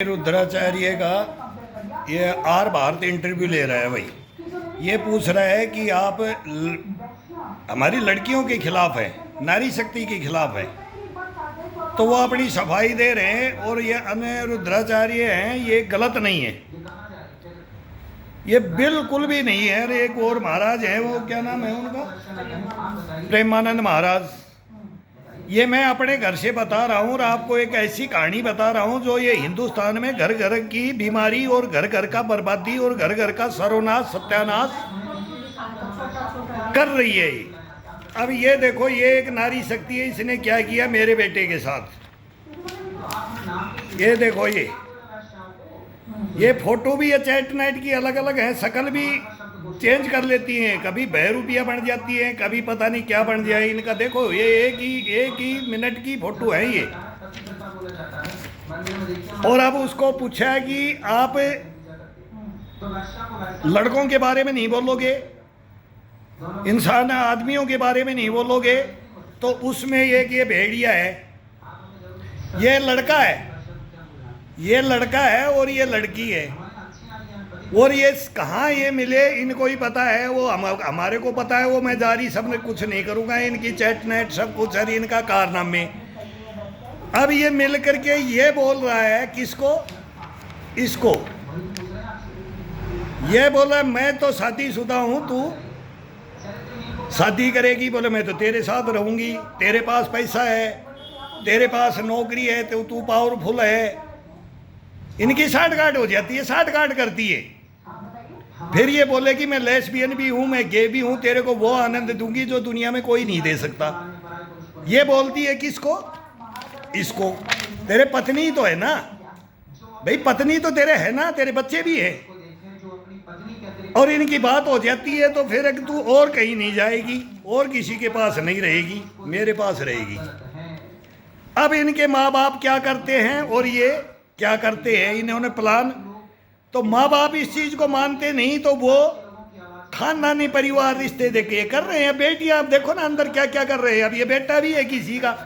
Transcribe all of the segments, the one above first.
रुद्राचार्य का ये are Bharat interview ले रहा है भाई। ये पूछ रहा है कि आप हमारी लड़कियों के खिलाफ है, नारी शक्ति के खिलाफ है, तो वो अपनी सफाई दे रहे हैं और ये रुद्राचार्य हैं, ये गलत नहीं है, ये बिल्कुल भी नहीं है। और एक और महाराज हैं, वो क्या नाम है उनका, प्रेमानंद महाराज। ये मैं अपने घर से बता रहा हूँ और आपको एक ऐसी कहानी बता रहा हूँ जो ये हिंदुस्तान में घर घर की बीमारी और घर घर का बर्बादी और घर घर का सर्वनाश सत्यानाश कर रही है। अब ये देखो, ये एक नारी शक्ति है, इसने क्या किया मेरे बेटे के साथ। ये देखो, ये फोटो भी है चैट नाइट की अलग अलग है, शकल भी चेंज कर लेती हैं, कभी बहरूपिया बन जाती हैं, कभी पता नहीं क्या बन जाए इनका। देखो ये एक ही मिनट की फोटो है ये। और अब उसको पूछा है कि आप लड़कों के बारे में नहीं बोलोगे, इंसान आदमियों के बारे में नहीं बोलोगे, तो उसमें ये भेड़िया है, ये लड़का है, ये लड़का है और ये लड़की है, और ये कहाँ ये मिले इनको ही पता है, वो हमारे को पता है। वो मैं जारी सब ने कुछ नहीं करूँगा, इनकी चैट नेट सब कुछ है इनका कारनामे। अब ये मिल करके ये बोल रहा है किसको, इसको ये बोला मैं तो शादीशुदा हूँ, तू शादी करेगी? बोले मैं तो तेरे साथ रहूँगी, तेरे पास पैसा है, तेरे पास नौकरी है, तो तू पावरफुल है। इनकी साठगांठ हो जाती है, साठगांठ करती है। फिर ये बोले कि मैं लेस्बियन भी हूँ, मैं गे भी हूँ, तेरे को वो आनंद दूंगी जो दुनिया में कोई नहीं दे सकता। ये बोलती है किसको, इसको। तेरे पत्नी तो है ना भाई, पत्नी तो तेरे है ना, तेरे बच्चे भी है। और इनकी बात हो जाती है तो फिर तू और कहीं नहीं जाएगी और किसी के पास नहीं रहेगी, मेरे पास रहेगी। अब इनके माँ बाप क्या करते हैं और ये क्या करते हैं, इन्होंने प्लान, तो माँ बाप इस चीज को मानते नहीं, तो वो खानदानी परिवार रिश्ते देके कर रहे हैं। बेटियां आप देखो ना अंदर क्या क्या कर रहे हैं। अब ये बेटा भी है किसी का,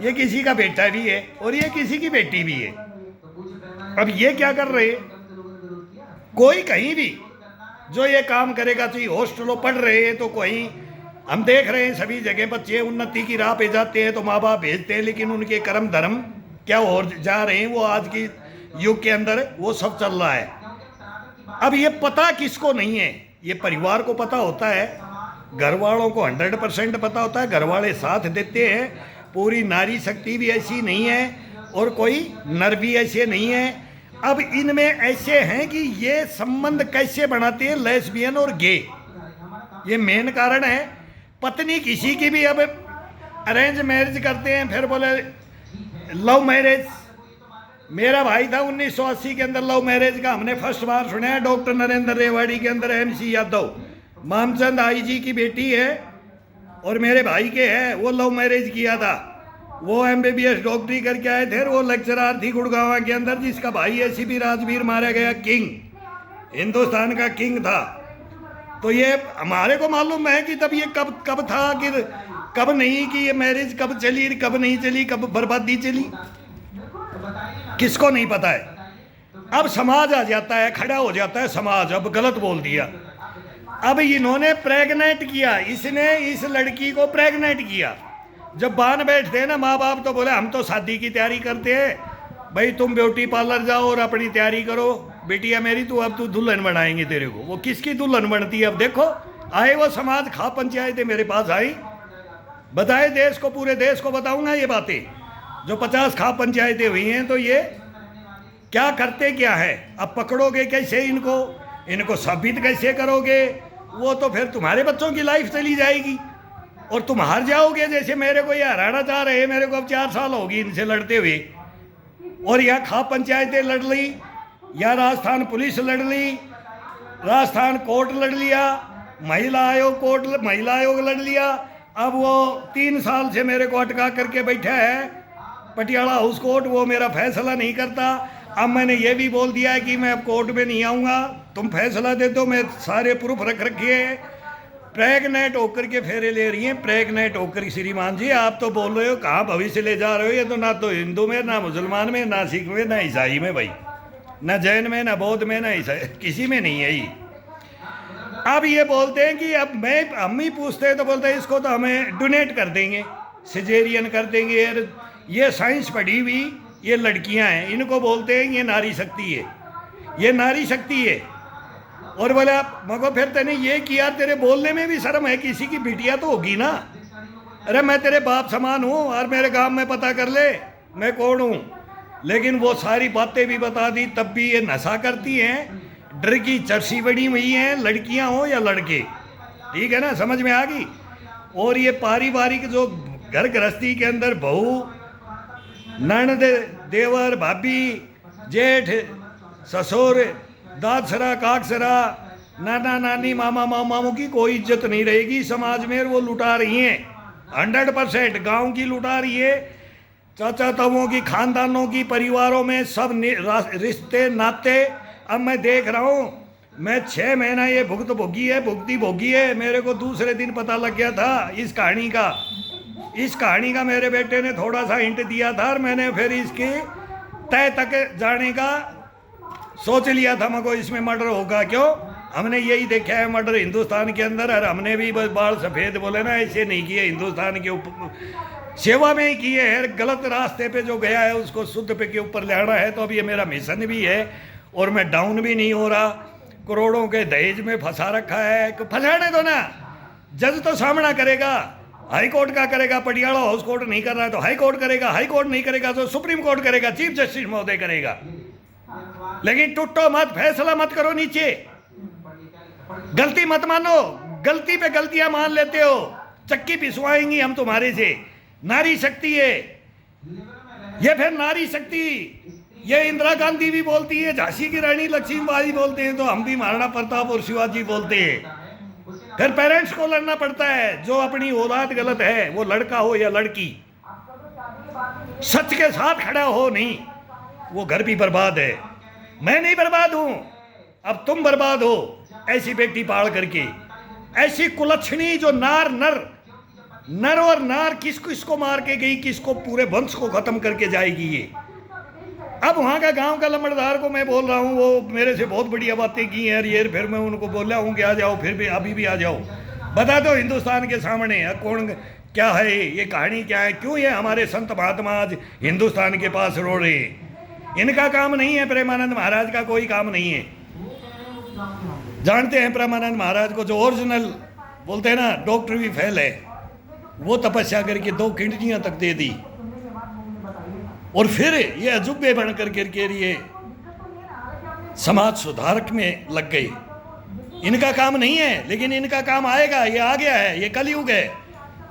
ये किसी का बेटा भी है और ये किसी की बेटी भी है। अब ये क्या कर रहे हैं, कोई कहीं भी जो ये काम करेगा, तो ये हॉस्टलों पढ़ रहे हैं, तो कोई हम देख रहे हैं सभी जगह बच्चे उन्नति की राह पे जाते हैं तो माँ बाप भेजते हैं, लेकिन उनके कर्म धर्म क्या हो जा रहे हैं, वो आज की युग के अंदर वो सब चल रहा है। अब ये पता किसको नहीं है, ये परिवार को पता होता है, घर वालों को 100% पता होता है, घर वाले साथ देते हैं। पूरी नारी शक्ति भी ऐसी नहीं है और कोई नर भी ऐसे नहीं है। अब इनमें ऐसे हैं कि ये संबंध कैसे बनाते हैं, लेस्बियन और गे, ये मेन कारण है। पत्नी किसी की भी अब अरेंज मैरिज करते हैं, फिर बोले लव मैरिज। मेरा भाई था 1980 के अंदर लव मैरिज का, हमने फर्स्ट बार सुना है। डॉक्टर नरेंद्र रेवाड़ी के अंदर MC यादव, मामचंद IG की बेटी है और मेरे भाई के है, वो लव मैरिज किया था। वो MBBS डॉक्टरी करके आए थे, वो लेक्चरर थी गुड़गांव के अंदर, जिसका भाई ACP राजवीर मारा गया, किंग, हिंदुस्तान का किंग था। तो ये हमारे को मालूम है कि तब ये कब था कि कब नहीं, कि ये मैरिज कब चली, कब नहीं चली, कब बर्बादी चली, किसको नहीं पता है। अब समाज आ जाता है, खड़ा हो जाता है समाज, अब गलत बोल दिया। अब इन्होंने प्रेग्नेंट किया, इसने इस लड़की को प्रेग्नेंट किया। जब बांध बैठते हैं ना माँ बाप, तो बोले हम तो शादी की तैयारी करते हैं भाई, तुम ब्यूटी पार्लर जाओ और अपनी तैयारी करो, बेटिया मेरी तू अब तू दुल्हन बनाएंगे तेरे को। वो किसकी दुल्हन बनती है? अब देखो आए वो समाज, खा पंचायतें मेरे पास आई, बताए देश को, पूरे देश को बताऊंगा ये बातें, जो 50 खा पंचायतें हुई हैं। तो ये क्या करते क्या है, अब पकड़ोगे कैसे इनको, इनको साबित कैसे करोगे? वो तो फिर तुम्हारे बच्चों की लाइफ चली जाएगी और तुम हार जाओगे। जैसे मेरे को ये हराना चाह रहे हैं, मेरे को अब 4 साल होगी इनसे लड़ते हुए, और यहाँ खा पंचायतें लड़ ली, या राजस्थान पुलिस लड़ ली, राजस्थान कोर्ट लड़ लिया, महिला आयोग लड़ लिया। अब वो 3 साल से मेरे को अटका करके बैठा है पटियाला हाउस कोर्ट, वो मेरा फैसला नहीं करता। अब मैंने ये भी बोल दिया है कि मैं अब कोर्ट में नहीं आऊँगा, तुम फैसला दे दो, मैं सारे प्रूफ रख रखिए। प्रेग्नेंट होकर के फेरे ले रही हैं, प्रेग्नेंट होकर। श्रीमान जी आप तो बोल रहे हो, कहाँ भविष्य ले जा रहे हो? ये तो ना तो हिंदू में, ना मुसलमान में, ना सिख में, ना ईसाई में भाई। न जैन में, न बौद्ध में, न किसी में नहीं है ये। अब ये बोलते हैं कि अब हम ही पूछते हैं तो बोलते हैं इसको तो हमें डोनेट कर देंगे, सिजेरियन कर देंगे। ये साइंस पढ़ी हुई ये लड़कियां हैं, इनको बोलते हैं ये नारी शक्ति है, ये नारी शक्ति है। और बोला मगो फिर तेने ये किया, तेरे बोलने में भी शर्म है, किसी की बिटिया तो होगी ना। अरे मैं तेरे बाप समान हूँ और मेरे गांव में पता कर ले मैं कौन हूँ। लेकिन वो सारी बातें भी बता दी, तब भी ये नशा करती हैं, डर की चर्सी बड़ी हुई हैं, लड़कियां हो या लड़के, ठीक है ना, समझ में आ गई। और ये पारिवारिक जो घर गृहस्थी के अंदर बहू, ननद, देवर, भाभी, जेठ, ससुर, दादसरा, काकसरा, नाना नानी, मामा मामाओं की कोई इज्जत नहीं रहेगी समाज में। वो लुटा रही हैं 100%, गांव की लुटा रही है, चाचा ताऊओं की, खानदानों की, परिवारों में सब रिश्ते नाते। अब मैं देख रहा हूँ, मैं 6 महीना ये भुगती भोगी है। मेरे को दूसरे दिन पता लग गया था इस कहानी का मेरे बेटे ने थोड़ा सा हिंट दिया था और मैंने फिर इसके तय तक जाने का सोच लिया था। मगर इसमें मर्डर होगा, क्यों? हमने यही देखा है मर्डर हिंदुस्तान के अंदर, और हमने भी बाल सफ़ेद बोले ना, ऐसे नहीं किए, हिंदुस्तान के सेवा में ही किए हैं। गलत रास्ते पे जो गया है उसको शुद्ध पे के ऊपर ले आना है। तो अब ये मेरा मिशन भी है और मैं डाउन भी नहीं हो रहा। करोड़ों के दहेज में फंसा रखा है, फंसाने दो ना, जज तो सामना करेगा, हाई कोर्ट का करेगा, पटियाला हाउस कोर्ट नहीं कर रहा है तो हाई कोर्ट करेगा, हाई कोर्ट नहीं करेगा तो सुप्रीम कोर्ट करेगा, चीफ जस्टिस महोदय करेगा। लेकिन टुट्टो मत, फैसला मत करो नीचे, गलती मत मानो, गलती पे गलतियां मान लेते हो, चक्की पिसवाएंगी हम तुम्हारे से। नारी शक्ति है ये, फिर नारी शक्ति ये इंदिरा गांधी भी बोलती है, झांसी की रानी लक्ष्मीबाई बोलते हैं, तो हम भी महाराणा प्रताप और शिवाजी बोलते हैं। फिर पेरेंट्स को लड़ना पड़ता है, जो अपनी औलाद गलत है, वो लड़का हो या लड़की, सच के साथ खड़ा हो, नहीं वो घर भी बर्बाद है। मैं नहीं बर्बाद हूं, अब तुम बर्बाद हो ऐसी बेटी पाल करके, ऐसी कुलच्छनी जो नर और नार किसको मार के गई, किसको, पूरे वंश को खत्म करके जाएगी ये। अब वहाँ का गांव का लंबड़दार को मैं बोल रहा हूँ, वो मेरे से बहुत बढ़िया बातें की हैं ये, फिर मैं उनको बोला हूँ कि आ जाओ, फिर भी अभी भी आ जाओ, बता दो हिंदुस्तान के सामने कौन क्या है, ये कहानी क्या है, क्यों ये हमारे संत महात्मा आज हिंदुस्तान के पास रो रहे हैं। इनका काम नहीं है, प्रेमानंद महाराज का कोई काम नहीं है। जानते हैं प्रेमानंद महाराज को, जो ओरिजिनल बोलते हैं ना, डॉक्टर भी फेल है, वो तपस्या करके 2 किडनियां तक दे दी और फिर ये अजूबे बन करके ये समाज सुधारक में लग गए। इनका काम नहीं है, लेकिन इनका काम आएगा, ये आ गया है, ये कलयुग है।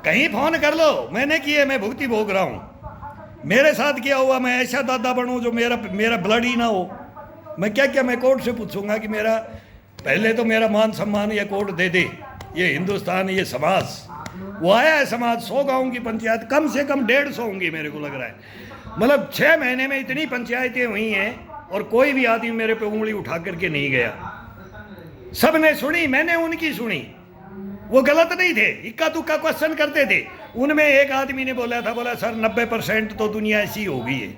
कहीं फोन कर लो, मैंने किए, मैं भुगती भोग रहा हूँ, मेरे साथ क्या हुआ, मैं ऐसा दादा बनूं जो मेरा ब्लड ही ना हो। मैं क्या मैं कोर्ट से पूछूंगा कि मेरा पहले तो मेरा मान सम्मान ये कोर्ट दे दे। ये हिंदुस्तान, ये समाज, वो आया है समाज, 100 गाँव की पंचायत, कम से कम 150 होंगी मेरे को लग रहा है। मतलब 6 महीने में इतनी पंचायतें हुई हैं और कोई भी आदमी मेरे पे उंगली उठा करके नहीं गया। सबने सुनी, मैंने उनकी सुनी, वो गलत नहीं थे, इक्का दुक्का क्वेश्चन करते थे। उनमें एक आदमी ने बोला था, बोला सर 90% तो दुनिया ऐसी हो गई है,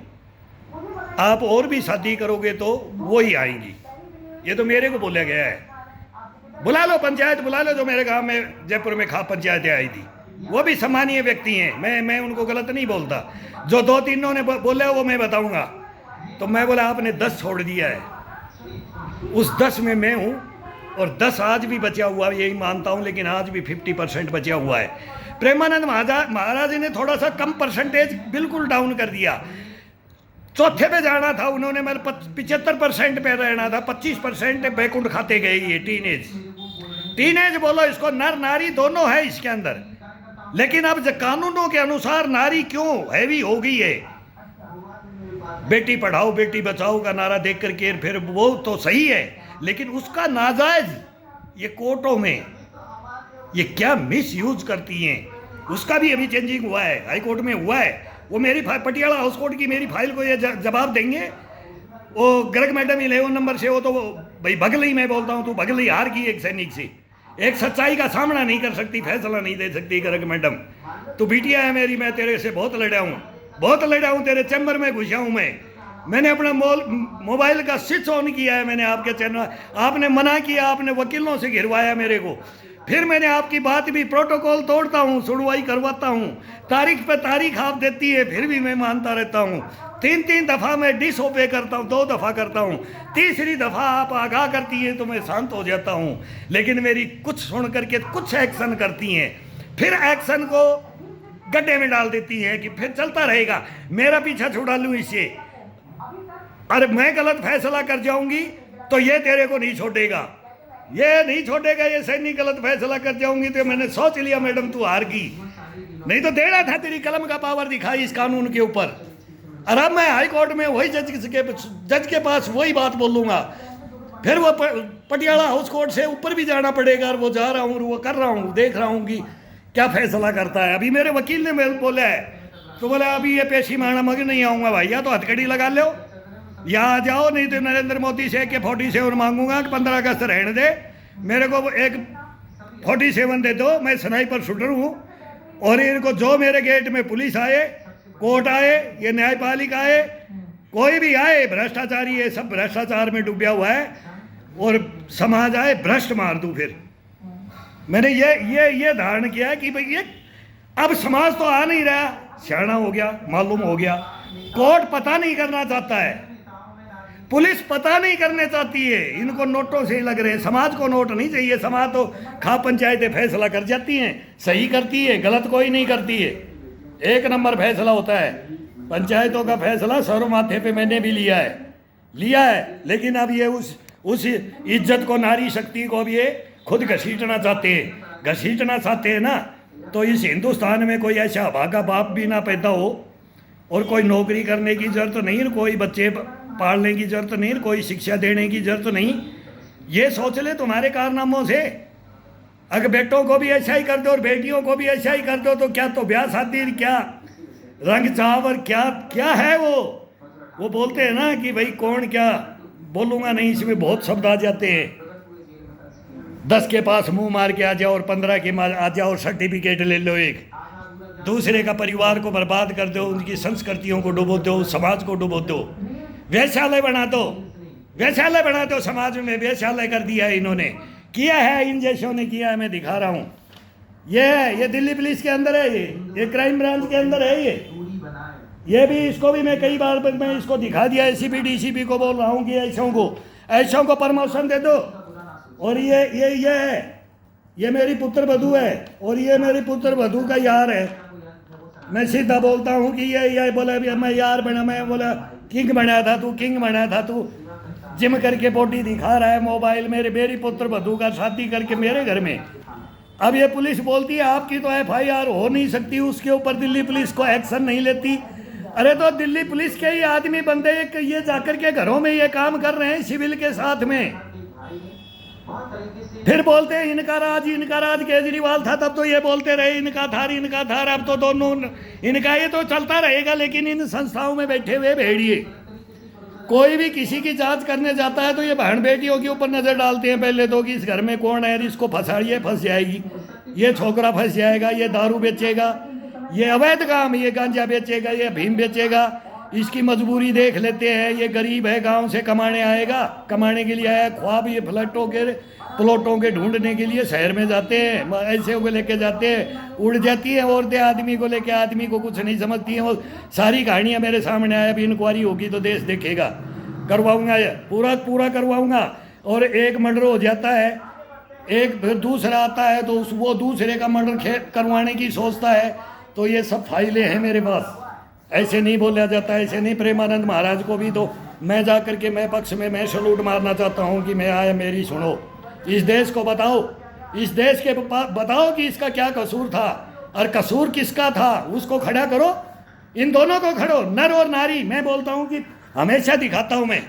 आप और भी शादी करोगे तो वो ही आएंगी। ये तो मेरे को बोला गया है, बुला लो पंचायत, बुला लो, जो मेरे गांव में जयपुर में खाप पंचायतें आई थी, वो भी सम्मानीय व्यक्ति हैं, मैं उनको गलत नहीं बोलता। जो 2-3 ने बोले वो मैं बताऊंगा। तो मैं बोला आपने 10 छोड़ दिया है, उस 10 में मैं हूँ, और 10 आज भी बचा हुआ है, यही मानता हूँ, लेकिन आज भी 50% बचा हुआ है। प्रेमानंद महाराज ने थोड़ा सा कम परसेंटेज बिल्कुल डाउन कर दिया, चौथे पे जाना था उन्होंने, मेरे 75% पे रहना था, 25% बैकुंठ खाते गए। ये टीनेज बोलो इसको, नर नारी दोनों है इसके अंदर। लेकिन अब कानूनों के अनुसार नारी क्यों हैवी हो गई है, बेटी पढ़ाओ बेटी बचाओ का नारा देख करके, फिर वो तो सही है, लेकिन उसका नाजायज ये कोर्टों में ये क्या मिस यूज करती हैं, उसका भी अभी चेंजिंग हुआ है, हाई कोर्ट में हुआ है। वो मेरी पटियाला हाउस कोर्ट की मेरी फाइल को ये जवाब देंगे, वो गर्ग मैडम 11 नंबर से, वो तो भाई भगलई, मैं बोलता हूँ, तू भगलई हार की एक सैनिक से, एक सच्चाई का सामना नहीं कर सकती, फैसला नहीं दे सकती। गर्ग मैडम तू बिटिया है मेरी, मैं तेरे से बहुत लड़ा हूँ तेरे चैम्बर में घुसा हूँ मैं, मैंने अपना मोबाइल का स्विच ऑन किया है, मैंने आपके चैनल, आपने मना किया, आपने वकीलों से घिरवाया मेरे को, फिर मैंने आपकी बात भी प्रोटोकॉल तोड़ता हूँ, सुनवाई करवाता हूँ, तारीख पे तारीख आप देती है, फिर भी मैं मानता रहता हूँ। 3 दफ़ा मैं डिसओबे करता हूँ, 2 दफ़ा करता हूँ, तीसरी दफ़ा आप आगाह करती है तो मैं शांत हो जाता हूँ। लेकिन मेरी कुछ सुन करके कुछ एक्शन करती हैं, फिर एक्शन को गड्ढे में डाल देती हैं कि फिर चलता रहेगा, मेरा पीछा छुड़ा लूँ इससे, अरे मैं गलत फैसला कर जाऊंगी तो ये तेरे को नहीं छोड़ेगा, ये नहीं छोड़ेगा, ये सैनी गलत फैसला कर जाऊंगी तो मैंने सोच लिया मैडम तू हार गई, नहीं तो देना था, तेरी कलम का पावर दिखाई इस कानून के ऊपर। और अब मैं हाई कोर्ट में वही जज के पास वही बात बोलूँगा, फिर वो पटियाला हाउस कोर्ट से ऊपर भी जाना पड़ेगा, और वो जा रहा हूँ, वो कर रहा हूँ, देख रहा हूँ कि क्या फैसला करता है। अभी मेरे वकील ने मेरे बोला है, तो बोला अभी ये पेशी माना मगर नहीं आऊँगा भैया, तो हथकड़ी लगा लो या आ जाओ, नहीं तो नरेंद्र मोदी से AK-47 मांगूंगा कि 15 अगस्त रहने दे, मेरे को एक 47 दे दो, मैं स्नाइपर शूटर हूँ, और इनको जो मेरे गेट में पुलिस आए, कोर्ट आए, ये न्यायपालिका आए, कोई भी आए, भ्रष्टाचारी है, सब भ्रष्टाचार में डूबा हुआ है, और समाज आए भ्रष्ट मार दूँ। फिर मैंने ये धारण किया है कि भाई ये अब समाज तो आ नहीं रहा, सियाना हो गया, मालूम हो गया, कोर्ट पता नहीं करना चाहता है, पुलिस पता नहीं करने चाहती है, इनको नोटों से ही लग रहे हैं। समाज को नोट नहीं चाहिए, समाज तो खा पंचायतें फैसला कर जाती हैं, सही करती है, गलत कोई नहीं करती है, 1 नंबर फैसला होता है। पंचायतों का फैसला सर माथे पे मैंने भी लिया है, लेकिन अब ये उस इज्जत को, नारी शक्ति को अब ये खुद घसीटना चाहते हैं ना, तो इस हिंदुस्तान में कोई ऐसा अभागा बाप भी ना पैदा हो, और कोई नौकरी करने की जरूरत नहीं, कोई बच्चे पालने की जरूरत नहीं, कोई शिक्षा देने की जरूरत नहीं। ये सोच ले तुम्हारे कारनामों से, अगर बेटों को भी ऐसा ही कर दो और बेटियों को भी ऐसा ही कर दो, तो क्या तो ब्याह शादी, क्या रंग चावर, क्या है वो बोलते हैं ना कि भाई कौन क्या, बोलूँगा नहीं, इसमें बहुत शब्द आ जाते हैं। 10 के पास मुंह मार के आ जाओ और 15 के आ जाओ और सर्टिफिकेट ले लो, एक दूसरे का परिवार को बर्बाद कर दो, उनकी संस्कृतियों को डुबो दो, समाज को डुबो दो, वैश्यालय बना दो, समाज में वैश्यालय कर दिया है इन्होंने, किया है, इन जैसों ने किया है। मैं दिखा रहा हूँ, ये दिल्ली पुलिस के अंदर है, ये क्राइम ब्रांच के अंदर है, ये भी, इसको भी मैं कई बार मैं इसको दिखा दिया, ACP DCP को बोल रहा हूँ कि ऐसों को प्रमोशन दे दो। और ये मेरी पुत्र वधू है, और ये मेरी पुत्र वधू का यार है। मैं सीधा बोलता हूँ कि ये बोला मैं यार बना, मैं बोला किंग बनाया था तू, जिम करके बॉडी दिखा रहा है मोबाइल में, मेरी पुत्र वधू का शादी करके मेरे घर में। अब ये पुलिस बोलती है आपकी तो FIR हो नहीं सकती, उसके ऊपर दिल्ली पुलिस को एक्शन नहीं लेती। अरे तो दिल्ली पुलिस के ही आदमी बंदे ये जाकर के घरों में ये काम कर रहे हैं सिविल के साथ में, फिर बोलते हैं इनका राज केजरीवाल था तब तो ये बोलते रहे इनका था, अब तो दोनों इनका, ये तो चलता रहेगा। लेकिन इन संस्थाओं में बैठे हुए भेड़िए, कोई भी किसी की जांच करने जाता है तो ये बहन बेटियों के ऊपर नजर डालते हैं पहले तो, कि इस घर में कौन है, इसको फंसाइए, फंस जाएगी, ये छोकरा फंस जाएगा, ये दारू बेचेगा, ये अवैध काम, ये गांजा बेचेगा, ये भीम बेचेगा, इसकी मजबूरी देख लेते हैं, ये गरीब है, गांव से कमाने के लिए आया, ख्वाब ये प्लॉटों के ढूंढने के लिए शहर में जाते हैं, ऐसे को लेके जाते हैं, उड़ जाती है औरतें आदमी को लेके, आदमी को कुछ नहीं समझती हैं। वो सारी कहानियां मेरे सामने आया, अभी इंक्वायरी होगी तो देश देखेगा, करवाऊंगा, पूरा करवाऊंगा। और एक मर्डर हो जाता है, एक फिर दूसरा आता है तो वो दूसरे का मर्डर करवाने की सोचता है, तो ये सब फाइलें हैं मेरे पास, ऐसे नहीं बोला जाता, ऐसे नहीं। प्रेमानंद महाराज को भी तो मैं जा करके मैं पक्ष में मैं सलूट मारना चाहता हूँ कि मैं आया, मेरी सुनो, इस देश को बताओ, इस देश के बताओ कि इसका क्या कसूर था, और कसूर किसका था उसको खड़ा करो, इन दोनों को खड़ो, नर और नारी। मैं बोलता हूँ कि हमेशा दिखाता हूँ मैं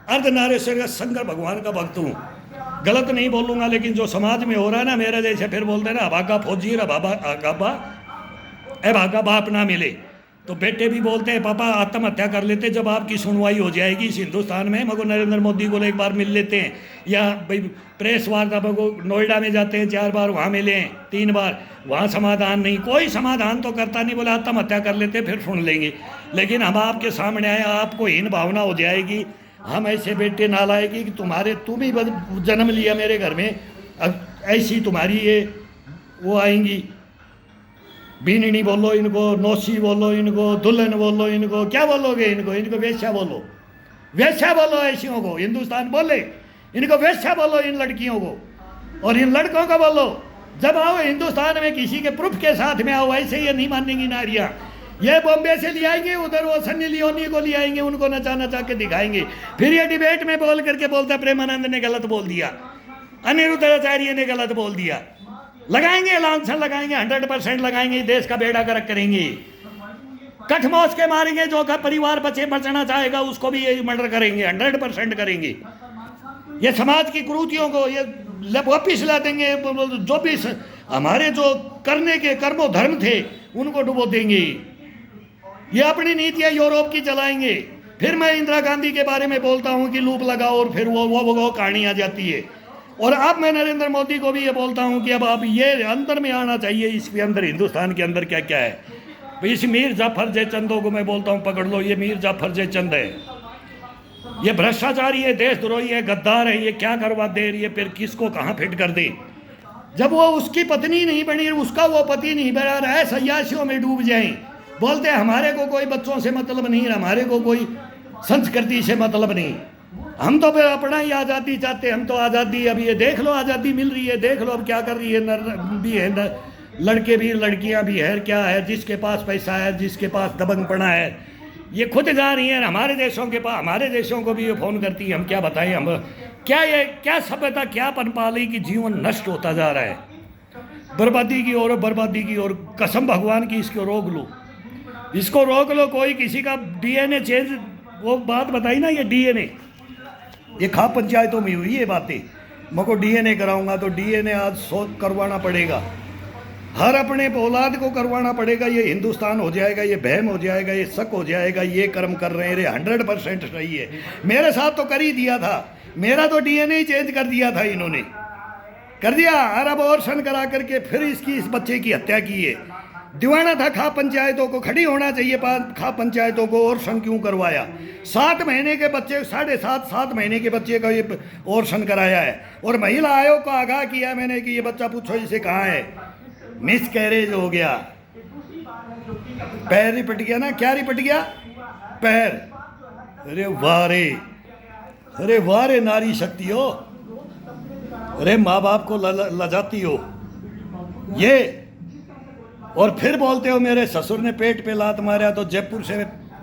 अर्धनारीश्वर शंकर भगवान का भक्त हूँ, गलत नहीं बोलूँगा। लेकिन जो समाज में हो रहा है ना, मेरे जैसे फिर बोलते हैं ना, अभागा फौजी भागा बाप ना मिले, तो बेटे भी बोलते हैं पापा आत्महत्या कर लेते जब आपकी सुनवाई हो जाएगी इस हिंदुस्तान में, मगर नरेंद्र मोदी को एक बार मिल लेते हैं, या भाई प्रेस वार्ता को नोएडा में जाते हैं 4 बार, वहाँ मिले हैं 3 बार, वहाँ समाधान नहीं, कोई समाधान तो करता नहीं, बोले आत्महत्या कर लेते फिर सुन लेंगे। लेकिन हम आपके सामने आए, आपको हीन भावना हो जाएगी, हम ऐसे बेटे नालायकी कि तुम ही जन्म लिया मेरे घर में, अब ऐसी तुम्हारी ये वो आएंगी, बीननी बोलो इनको, नौसी बोलो इनको, दुल्हन बोलो इनको, क्या बोलोगे इनको वेश्या बोलो, वेश्या बोलो ऐसियों को, हिंदुस्तान बोले इनको वेश्या बोलो इन लड़कियों को, और इन लड़कों को बोलो जब आओ हिंदुस्तान में किसी के प्रूफ के साथ में आओ, ऐसे ये नहीं मानेंगी नारियाँ, ये बॉम्बे से ले आएंगे, उधर वो सन्नी लियोनी को ले आएंगे, उनको नचा नचा के दिखाएंगे, फिर ये डिबेट में बोल करके बोलता प्रेमानंद ने गलत बोल दिया, अनिरुद्ध आचार्य ने गलत बोल दिया, लगाएंगे लांछन लगाएंगे, 100% लगाएंगे, देश का बेड़ा गर्क करेंगे, कठमोच के मारेंगे, जो का परिवार बचना चाहेगा उसको भी ये मर्डर करेंगे, 100% करेंगे, ये समाज की कुरीतियों को ये वापिस ला देंगे, जो भी हमारे जो करने के कर्मो धर्म थे उनको डुबो देंगे, ये अपनी नीतियां यूरोप की चलाएंगे। फिर मैं इंदिरा गांधी के बारे में बोलता हूँ कि लूप लगाओ, और फिर वो कहानी आ जाती है। और अब मैं नरेंद्र मोदी को भी ये बोलता हूँ कि अब आप ये अंदर में आना चाहिए, इसके अंदर हिंदुस्तान के अंदर क्या क्या है। इस मीर जाफर जयचंदों को मैं बोलता हूँ पकड़ लो, ये मीर जाफर जयचंद है, ये भ्रष्टाचारी है, देशद्रोही है, गद्दार है, ये क्या करवा दे रही है, फिर किसको कहाँ फिट कर दे। जब वो उसकी पत्नी नहीं बनी, उसका वो पति नहीं बना रहा है, सयासियों में डूब जाए, बोलते हैं हमारे को कोई बच्चों से मतलब नहीं, हमारे को कोई संस्कृति से मतलब नहीं, हम तो फिर अपना ही आज़ादी चाहते, हम तो आज़ादी, अब ये देख लो आज़ादी मिल रही है, देख लो अब क्या कर रही है, नर भी है, लड़के भी लड़कियां भी है, क्या है, जिसके पास पैसा है, जिसके पास दबंगपना है, ये खुद जा रही है। हमारे देशों के पास, हमारे देशों को भी ये फ़ोन करती है, हम क्या बताएं, हम क्या ये क्या सभ्यता क्या पनपाली की जीवन नष्ट होता जा रहा है, बर्बादी की ओर बर्बादी की ओर। कसम भगवान की इसको रोक लो, इसको रोक लो। कोई किसी का DNA चेंज, वो बात बताई ना, ये DNA ये खाप पंचायतों में हुई ये बातें, मुझको DNA कराऊंगा तो DNA आज 100 करवाना पड़ेगा, हर अपने औलाद को करवाना पड़ेगा, ये हिंदुस्तान हो जाएगा, ये बहम हो जाएगा, ये शक हो जाएगा, ये कर्म कर रहे हैं, 100% सही है। मेरे साथ तो कर ही दिया था, मेरा तो DNA ही चेंज कर दिया था, इन्होंने कर दिया, अरब ऑर्सन करा करके फिर इस बच्चे की हत्या की है। दीवाना था खाप पंचायतों को, खड़ी होना चाहिए खाप पंचायतों को, ऑर्सन क्यों करवाया। 7 महीने के बच्चे, 7.5 महीने के बच्चे का ये ऑर्सन कराया है, और महिला आयोग को आगाह किया मैंने कि ये बच्चा पूछो इसे कहाँ है, मिस कैरेज हो गया, पैर रिपट गया ना, क्या रिपट गया, पैर। अरे वाह रे, अरे वाह रे नारी शक्ति हो, अरे माँ बाप को लजाती हो ये। और फिर बोलते हो मेरे ससुर ने पेट पे लात मारा तो जयपुर से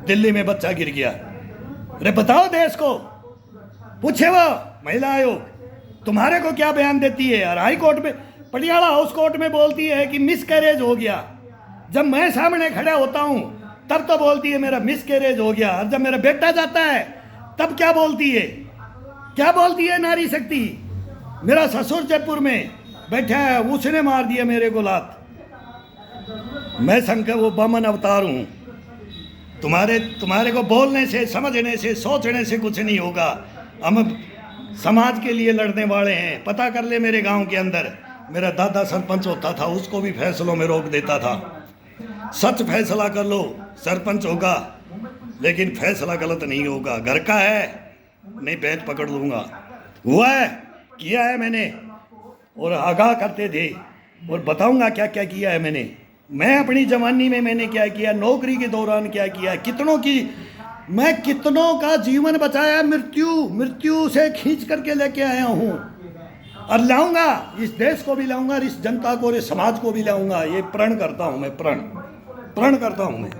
दिल्ली में बच्चा गिर गया। अरे बताओ देश को, पूछे वो महिला आयोग तुम्हारे को क्या बयान देती है। और हाई कोर्ट में, पटियाला हाउस कोर्ट में बोलती है कि मिसकैरेज हो गया। जब मैं सामने खड़ा होता हूँ तब तो बोलती है मेरा मिसकैरेज हो गया, और जब मेरा बेटा जाता है तब क्या बोलती है, क्या बोलती है नारी शक्ति। मेरा ससुर जयपुर में बैठा है, उसने मार दिया मेरे को लात। मैं शंकर वो वामन अवतार हूँ। तुम्हारे को बोलने से, समझने से, सोचने से कुछ नहीं होगा। हम समाज के लिए लड़ने वाले हैं। पता कर ले, मेरे गांव के अंदर मेरा दादा सरपंच होता था, उसको भी फैसलों में रोक देता था। सच फैसला कर लो, सरपंच होगा, लेकिन फैसला गलत नहीं होगा। घर का है नहीं, बैठ पकड़ लूँगा। हुआ है, किया है मैंने, और आगाह करते थे, और बताऊंगा क्या क्या किया है मैंने। मैं अपनी जवानी में मैंने क्या किया, नौकरी के दौरान क्या किया, मैं कितनों का जीवन बचाया, मृत्यु से खींच करके लेके आया हूँ, और लाऊंगा। इस देश को भी लाऊंगा, इस जनता को और इस समाज को भी लाऊंगा। ये प्रण करता हूँ मैं, प्रण करता हूँ मैं।